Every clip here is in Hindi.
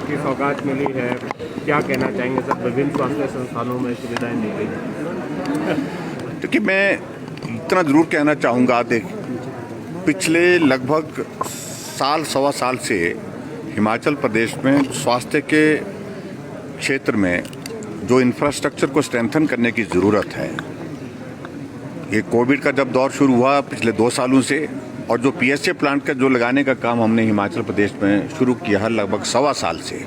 की सौगात मिली है, क्या कहना चाहेंगे सर? विभिन्न स्वास्थ्य संस्थानों में सुविधाएं दी गई। क्योंकि मैं इतना ज़रूर कहना चाहूँगा, देख पिछले लगभग साल सवा साल से हिमाचल प्रदेश में स्वास्थ्य के क्षेत्र में जो इंफ्रास्ट्रक्चर को स्ट्रेंथन करने की ज़रूरत है, ये कोविड का जब दौर शुरू हुआ पिछले 2 सालों से, और जो पीएसए प्लांट का जो लगाने का काम हमने हिमाचल प्रदेश में शुरू किया है लगभग सवा साल से,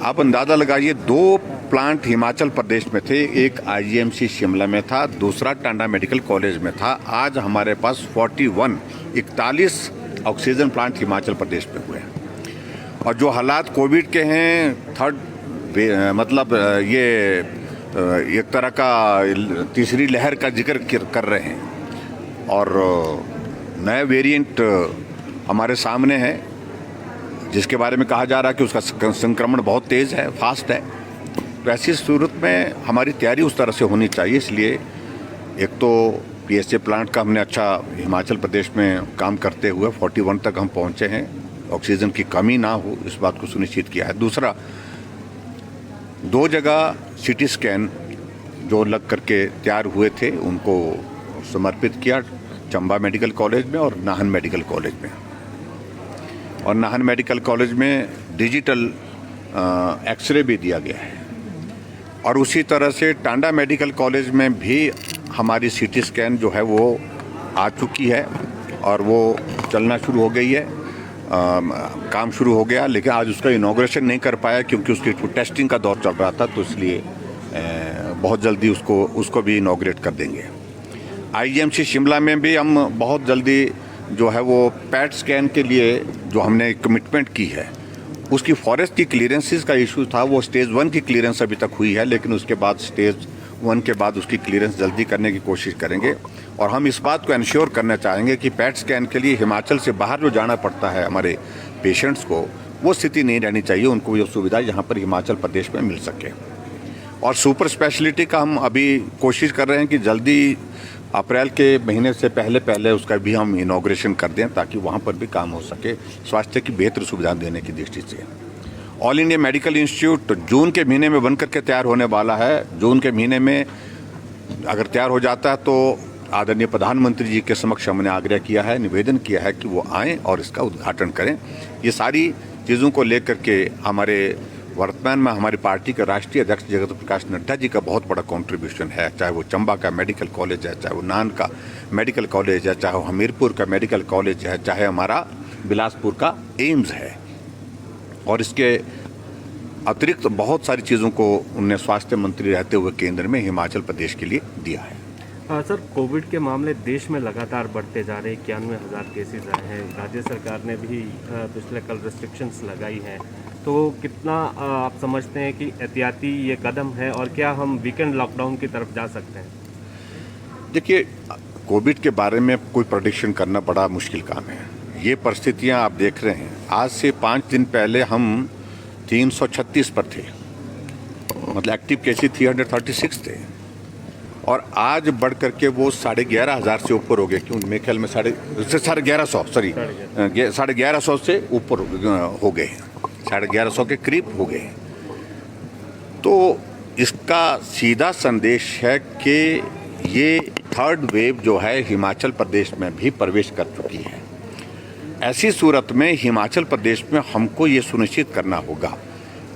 आप अंदाज़ा लगाइए 2 प्लांट हिमाचल प्रदेश में थे। एक आईजीएमसी शिमला में था, दूसरा टांडा मेडिकल कॉलेज में था। आज हमारे पास 41 ऑक्सीजन प्लांट हिमाचल प्रदेश में हुए हैं। और जो हालात कोविड के हैं, मतलब ये एक तरह का तीसरी लहर का जिक्र कर रहे हैं, और नया वेरिएंट हमारे सामने है जिसके बारे में कहा जा रहा है कि उसका संक्रमण बहुत तेज़ है, फास्ट है। तो ऐसी सूरत में हमारी तैयारी उस तरह से होनी चाहिए। इसलिए एक तो पीएसए प्लांट का हमने अच्छा हिमाचल प्रदेश में काम करते हुए 41 तक हम पहुंचे हैं, ऑक्सीजन की कमी ना हो इस बात को सुनिश्चित किया है। दूसरा, 2 जगह सिटी स्कैन जो लग करके तैयार हुए थे उनको समर्पित किया, चंबा मेडिकल कॉलेज में और नाहन मेडिकल कॉलेज में। और नाहन मेडिकल कॉलेज में डिजिटल एक्सरे भी दिया गया है। और उसी तरह से टांडा मेडिकल कॉलेज में भी हमारी सीटी स्कैन जो है वो आ चुकी है और वो चलना शुरू हो गई है, काम शुरू हो गया। लेकिन आज उसका इनॉग्रेशन नहीं कर पाया क्योंकि उसकी टेस्टिंग का दौर चल रहा था, तो इसलिए बहुत जल्दी उसको भी इनॉग्रेट कर देंगे। आईजीएमसी शिमला में भी हम बहुत जल्दी जो है वो पैट स्कैन के लिए जो हमने कमिटमेंट की है, उसकी फॉरेस्ट की क्लियरेंसेस का इशू था, वो स्टेज 1 की क्लियरेंस अभी तक हुई है, लेकिन उसके बाद स्टेज 1 के बाद उसकी क्लियरेंस जल्दी करने की कोशिश करेंगे। और हम इस बात को इंश्योर करना चाहेंगे कि पैट स्कैन के लिए हिमाचल से बाहर जो जाना पड़ता है हमारे पेशेंट्स को, वो स्थिति नहीं रहनी चाहिए। उनको ये सुविधा यहाँ पर हिमाचल प्रदेश में मिल सके। और सुपर स्पेशलिटी का हम अभी कोशिश कर रहे हैं कि जल्दी अप्रैल के महीने से पहले उसका भी हम इनॉग्रेशन कर दें, ताकि वहाँ पर भी काम हो सके स्वास्थ्य की बेहतर सुविधा देने की दृष्टि से। ऑल इंडिया मेडिकल इंस्टीट्यूट जून के महीने में बन करके तैयार होने वाला है। जून के महीने में अगर तैयार हो जाता है तो आदरणीय प्रधानमंत्री जी के समक्ष हमने आग्रह किया है, निवेदन किया है कि वो आएँ और इसका उद्घाटन करें। ये सारी चीज़ों को लेकर के हमारे वर्तमान में हमारी पार्टी के राष्ट्रीय अध्यक्ष जगत प्रकाश नड्डा जी का बहुत बड़ा कंट्रीब्यूशन है। चाहे वो चंबा का मेडिकल कॉलेज है, चाहे वो नाहन का मेडिकल कॉलेज है, चाहे वो हमीरपुर का मेडिकल कॉलेज है, चाहे हमारा बिलासपुर का एम्स है। और इसके अतिरिक्त बहुत सारी चीज़ों को उन्होंने स्वास्थ्य मंत्री रहते हुए केंद्र में हिमाचल प्रदेश के लिए दिया है। सर, कोविड के मामले देश में लगातार बढ़ते जा रहे हैं। 91,000 केसेज आए हैं। राज्य सरकार ने भी पिछले कल रिस्ट्रिक्शंस लगाई हैं, तो कितना आप समझते हैं कि एहतियाती ये कदम है, और क्या हम वीकेंड लॉकडाउन की तरफ जा सकते हैं? देखिए, कोविड के बारे में कोई प्रेडिक्शन करना बड़ा मुश्किल काम है। ये परिस्थितियां आप देख रहे हैं। आज से 5 दिन पहले हम 336 पर थे, मतलब एक्टिव केसेस 336 थे, और आज बढ़ करके वो 11,500 से ऊपर हो गए। क्यों? मेरे ख्याल में 11,500 से ऊपर हो गए, 11,500 के करीब हो गए। तो इसका सीधा संदेश है कि ये 3rd वेव जो है हिमाचल प्रदेश में भी प्रवेश कर चुकी है। ऐसी सूरत में हिमाचल प्रदेश में हमको ये सुनिश्चित करना होगा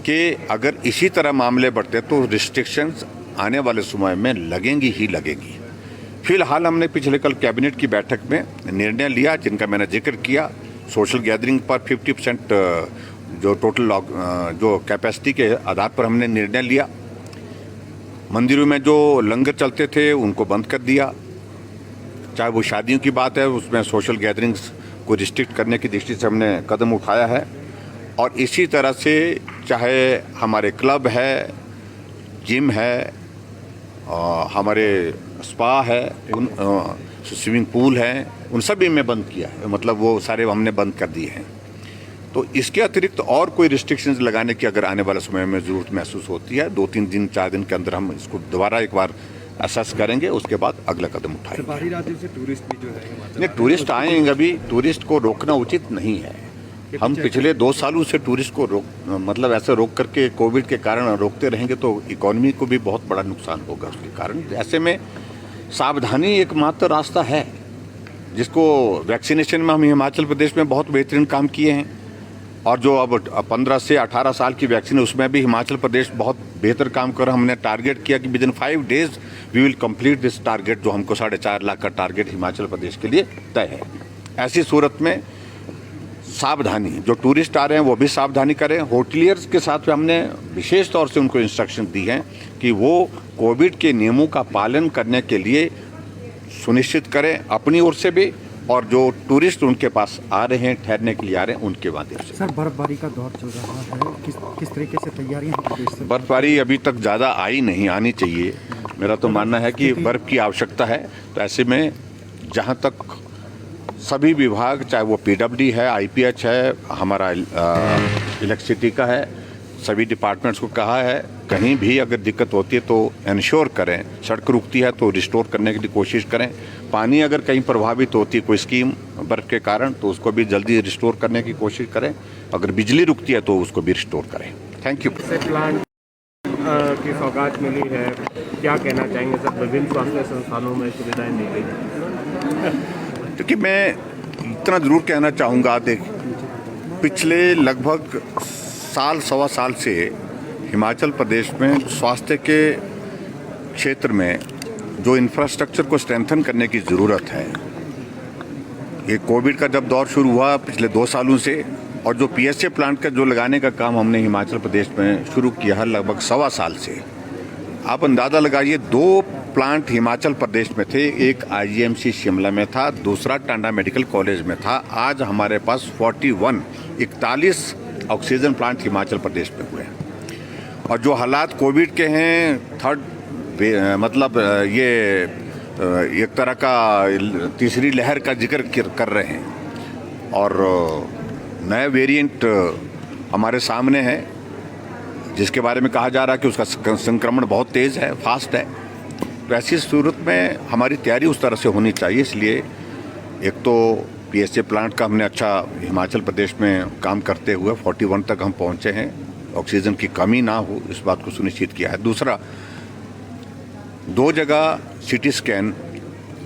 कि अगर इसी तरह मामले बढ़ते तो रिस्ट्रिक्शंस आने वाले समय में लगेंगी ही लगेंगी। फिलहाल हमने पिछले कल कैबिनेट की बैठक में निर्णय लिया, जिनका मैंने जिक्र किया। सोशल गैदरिंग पर 50% जो टोटल जो कैपेसिटी के आधार पर हमने निर्णय लिया। मंदिरों में जो लंगर चलते थे उनको बंद कर दिया। चाहे वो शादियों की बात है, उसमें सोशल गैदरिंग्स को रिस्ट्रिक्ट करने की दृष्टि से हमने कदम उठाया है। और इसी तरह से चाहे हमारे क्लब है, जिम है, हमारे स्पा है, स्विमिंग पूल है, उन सभी में बंद किया है, मतलब वो सारे हमने बंद कर दिए हैं। तो इसके अतिरिक्त और कोई रिस्ट्रिक्शंस लगाने की अगर आने वाले समय में ज़रूरत महसूस होती है, 2-3 दिन 4 दिन के अंदर हम इसको दोबारा एक बार असेस करेंगे, उसके बाद अगला कदम उठाएंगे। बाहरी राज्यों से टूरिस्ट भी जो है नहीं, टूरिस्ट आएंगे, अभी टूरिस्ट को रोकना उचित नहीं है। हम पिछले 2 सालों से टूरिस्ट को मतलब ऐसे रोक करके कोविड के कारण रोकते रहेंगे तो इकोनॉमी को भी बहुत बड़ा नुकसान होगा उसके कारण। ऐसे में सावधानी एकमात्र रास्ता है, जिसको वैक्सीनेशन में हम हिमाचल प्रदेश में बहुत बेहतरीन काम किए हैं, और जो अब 15 से 18 साल की वैक्सीन है उसमें भी हिमाचल प्रदेश बहुत बेहतर काम कर। हमने टारगेट किया कि within 5 days we will complete this target, जो हमको 4.5 लाख का टारगेट हिमाचल प्रदेश के लिए तय है। ऐसी सूरत में सावधानी, जो टूरिस्ट आ रहे हैं वो भी सावधानी करें। होटलियर्स के साथ हमने विशेष तौर से उनको इंस्ट्रक्शन दी हैं कि वो कोविड के नियमों का पालन करने के लिए सुनिश्चित करें अपनी ओर से भी, और जो टूरिस्ट उनके पास आ रहे हैं, ठहरने के लिए आ रहे हैं, उनके माध्यम से। सर, बर्फबारी का दौर चल रहा है, किस तरीके से तैयारियां हैं प्रदेश से? बर्फबारी अभी तक ज़्यादा आई नहीं, आनी चाहिए। मेरा तो मानना है कि बर्फ़ की आवश्यकता है। तो ऐसे में जहाँ तक सभी विभाग, चाहे वो पीडब्ल्यूडी है, आईपीएच है, हमारा इलेक्ट्रिसिटी का है, सभी डिपार्टमेंट्स को कहा है कहीं भी अगर दिक्कत होती है तो इंश्योर करें, सड़क रुकती है तो रिस्टोर करने की कोशिश करें। पानी अगर कहीं प्रभावित होती है कोई स्कीम बर्फ़ के कारण तो उसको भी जल्दी रिस्टोर करने की कोशिश करें। अगर बिजली रुकती है तो उसको भी रिस्टोर करें। Thank you. प्लांट की सौगात मिली है, क्या कहना चाहेंगे सर? विभिन्न स्वास्थ्य संस्थानों में सुविधाएं दी गई। क्योंकि मैं इतना ज़रूर कहना चाहूँगा, देख पिछले लगभग साल सवा साल से हिमाचल प्रदेश में स्वास्थ्य के क्षेत्र में जो इंफ्रास्ट्रक्चर को स्ट्रेंथन करने की ज़रूरत है, ये कोविड का जब दौर शुरू हुआ पिछले 2 सालों से, और जो पीएसए प्लांट का जो लगाने का काम हमने हिमाचल प्रदेश में शुरू किया है लगभग सवा साल से, आप अंदाज़ा लगाइए 2 प्लांट हिमाचल प्रदेश में थे। एक आईजीएमसी शिमला में था, दूसरा टांडा मेडिकल कॉलेज में था। आज हमारे पास 41 ऑक्सीजन प्लांट हिमाचल प्रदेश में हुए हैं। और जो हालात कोविड के हैं, मतलब ये एक तरह का तीसरी लहर का जिक्र कर रहे हैं, और नए वेरिएंट हमारे सामने है जिसके बारे में कहा जा रहा है कि उसका संक्रमण बहुत तेज़ है, फास्ट है। तो ऐसी सूरत में हमारी तैयारी उस तरह से होनी चाहिए। इसलिए एक तो पीएसए प्लांट का हमने अच्छा हिमाचल प्रदेश में काम करते हुए 41 तक हम पहुंचे हैं, ऑक्सीजन की कमी ना हो इस बात को सुनिश्चित किया है। दूसरा, 2 जगह सिटी स्कैन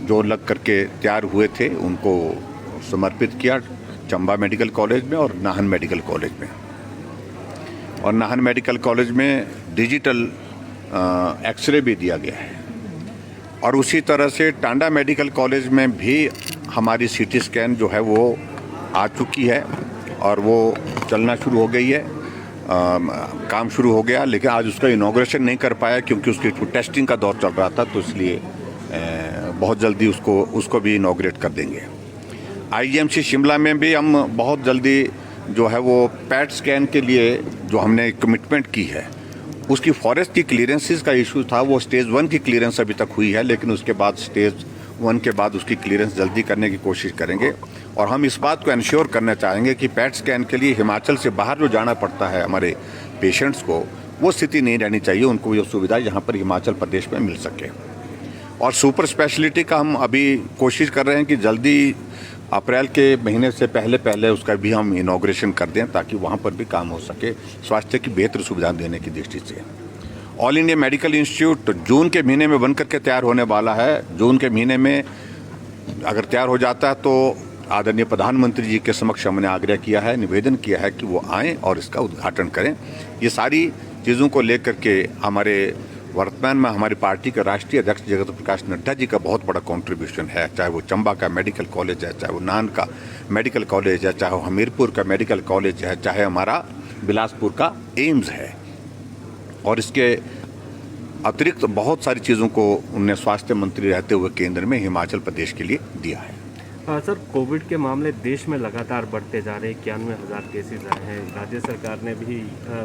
जो लग करके तैयार हुए थे उनको समर्पित किया, चंबा मेडिकल कॉलेज में और नाहन मेडिकल कॉलेज में। और नाहन मेडिकल कॉलेज में डिजिटल एक्सरे भी दिया गया है। और उसी तरह से टांडा मेडिकल कॉलेज में भी हमारी सीटी स्कैन जो है वो आ चुकी है और वो चलना शुरू हो गई है, काम शुरू हो गया। लेकिन आज उसका इनॉग्रेशन नहीं कर पाया क्योंकि उसकी टेस्टिंग का दौर चल रहा था, तो इसलिए बहुत जल्दी उसको भी इनॉग्रेट कर देंगे। आईजीएमसी शिमला में भी हम बहुत जल्दी जो है वो पैट स्कैन के लिए जो हमने कमिटमेंट की है, उसकी फॉरेस्ट की क्लियरेंसेस का इशू था, वो स्टेज 1 की क्लियरेंस अभी तक हुई है, लेकिन उसके बाद स्टेज 1 के बाद उसकी क्लियरेंस जल्दी करने की कोशिश करेंगे। और हम इस बात को इंश्योर करना चाहेंगे कि पैट स्कैन के लिए हिमाचल से बाहर जो जाना पड़ता है हमारे पेशेंट्स को, वो स्थिति नहीं रहनी चाहिए, उनको ये सुविधा यहाँ पर हिमाचल प्रदेश में मिल सके। और सुपर स्पेशलिटी का हम अभी कोशिश कर रहे हैं कि जल्दी अप्रैल के महीने से पहले उसका भी हम इनॉग्रेशन कर दें, ताकि वहाँ पर भी काम हो सके स्वास्थ्य की बेहतर सुविधा देने की दृष्टि से। ऑल इंडिया मेडिकल इंस्टीट्यूट जून के महीने में बन करके तैयार होने वाला है। जून के महीने में अगर तैयार हो जाता है तो आदरणीय प्रधानमंत्री जी के समक्ष हमने आग्रह किया है, निवेदन किया है कि वो आएँ और इसका उद्घाटन करें। ये सारी चीज़ों को लेकर के हमारे वर्तमान में हमारी पार्टी के राष्ट्रीय अध्यक्ष जगत प्रकाश नड्डा जी का बहुत बड़ा कंट्रीब्यूशन है, चाहे वो चंबा का मेडिकल कॉलेज है, चाहे वो नाहन का मेडिकल कॉलेज है, चाहे वो हमीरपुर का मेडिकल कॉलेज है, चाहे हमारा बिलासपुर का एम्स है। और इसके अतिरिक्त बहुत सारी चीज़ों को उन्होंने स्वास्थ्य मंत्री रहते हुए केंद्र में हिमाचल प्रदेश के लिए दिया है। सर, कोविड के मामले देश में लगातार बढ़ते जा रहे, 91,000 केसेज आए हैं। राज्य सरकार ने भी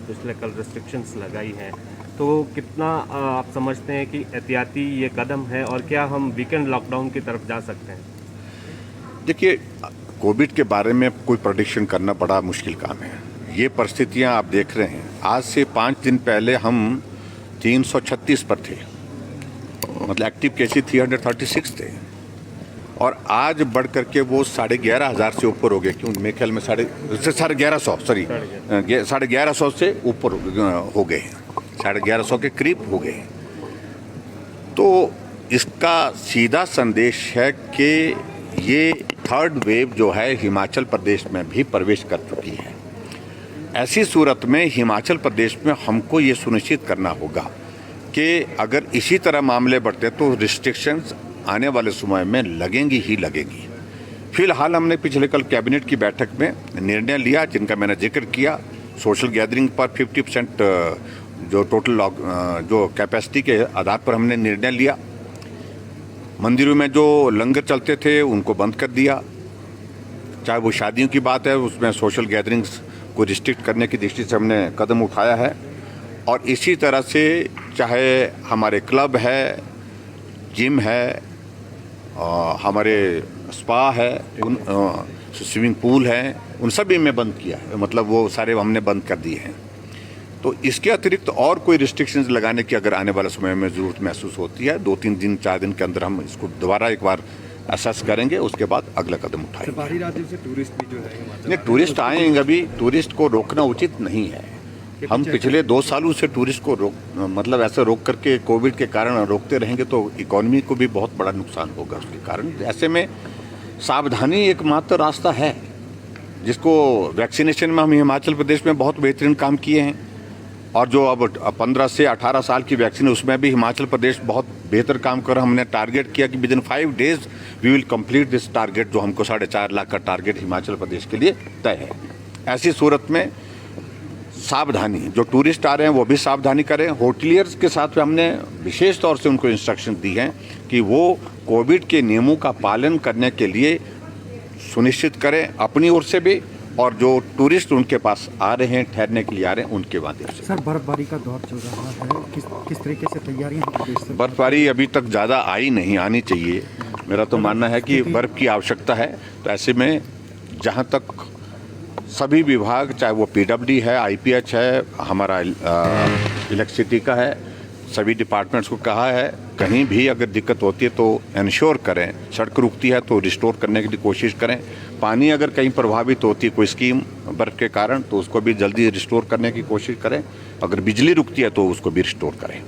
पिछले कल रेस्ट्रिक्शंस लगाई हैं, तो कितना आप समझते हैं कि एहतियाती ये कदम है और क्या हम वीकेंड लॉकडाउन की तरफ जा सकते हैं? देखिए, कोविड के बारे में कोई प्रेडिक्शन करना बड़ा मुश्किल काम है। ये परिस्थितियां आप देख रहे हैं, आज से 5 दिन पहले हम 336 पर थे, मतलब एक्टिव केसेस 336 थे। और आज बढ़ करके वो 11,500 से ऊपर हो गए। क्यों, मेरे ख्याल में 1150 सॉरी 1150 से ऊपर हो गए, 1150 के करीब हो गए। तो इसका सीधा संदेश है कि ये थर्ड वेव जो है हिमाचल प्रदेश में भी प्रवेश कर चुकी है। ऐसी सूरत में हिमाचल प्रदेश में हमको ये सुनिश्चित करना होगा कि अगर इसी तरह मामले बढ़ते तो रिस्ट्रिक्शंस आने वाले समय में लगेंगी ही लगेंगी। फिलहाल हमने पिछले कल कैबिनेट की बैठक में निर्णय लिया, जिनका मैंने जिक्र किया। सोशल गैदरिंग पर 50% जो टोटल जो कैपेसिटी के आधार पर हमने निर्णय लिया। मंदिरों में जो लंगर चलते थे उनको बंद कर दिया। चाहे वो शादियों की बात है, उसमें सोशल गैदरिंग्स को रिस्ट्रिक्ट करने की दृष्टि से हमने कदम उठाया है। और इसी तरह से चाहे हमारे क्लब है, जिम है, हमारे स्पा है, स्विमिंग पूल है, उन सभी में बंद किया है, मतलब वो सारे हमने बंद कर दिए हैं। तो इसके अतिरिक्त और कोई रिस्ट्रिक्शंस लगाने की अगर आने वाले समय में ज़रूरत महसूस होती है, 2-3 दिन 4 दिन के अंदर हम इसको दोबारा एक बार असेस करेंगे, उसके बाद अगला कदम उठाएंगे। बाहरी राज्यों से टूरिस्ट भी जो है नहीं, टूरिस्ट आएंगे, अभी टूरिस्ट को रोकना उचित नहीं है। हम पिछले 2 सालों से टूरिस्ट को मतलब ऐसे रोक करके कोविड के कारण रोकते रहेंगे तो इकोनॉमी को भी बहुत बड़ा नुकसान होगा उसके कारण। ऐसे में सावधानी एकमात्र रास्ता है, जिसको वैक्सीनेशन में हम हिमाचल प्रदेश में बहुत बेहतरीन काम किए हैं। और जो अब 15 से 18 साल की वैक्सीन, उसमें भी हिमाचल प्रदेश बहुत बेहतर काम कर। हमने टारगेट किया कि within 5 days we will complete this target, जो हमको 4.5 लाख का टारगेट हिमाचल प्रदेश के लिए तय है। ऐसी सूरत में सावधानी, जो टूरिस्ट आ रहे हैं वो भी सावधानी करें। होटलियर्स के साथ हमने विशेष तौर से उनको इंस्ट्रक्शन दी हैं कि वो कोविड के नियमों का पालन करने के लिए सुनिश्चित करें अपनी ओर से भी, और जो टूरिस्ट उनके पास आ रहे हैं, ठहरने के लिए आ रहे हैं, उनके माध्यम से। सर, बर्फबारी का दौर चल रहा है, किस तरीके से तैयारियां हैं प्रदेश से? बर्फबारी अभी तक ज़्यादा आई नहीं, आनी चाहिए। मेरा तो मानना है कि बर्फ़ की आवश्यकता है। तो ऐसे में जहाँ तक सभी विभाग, चाहे वो PWD है, IPH है, हमारा इलेक्ट्रिसिटी का है, सभी डिपार्टमेंट्स को कहा है कहीं भी अगर दिक्कत होती है तो इंश्योर करें, सड़क रुकती है तो रिस्टोर करने की कोशिश करें। पानी अगर कहीं प्रभावित होती है कोई स्कीम बर्फ़ के कारण, तो उसको भी जल्दी रिस्टोर करने की कोशिश करें। अगर बिजली रुकती है तो उसको भी रिस्टोर करें।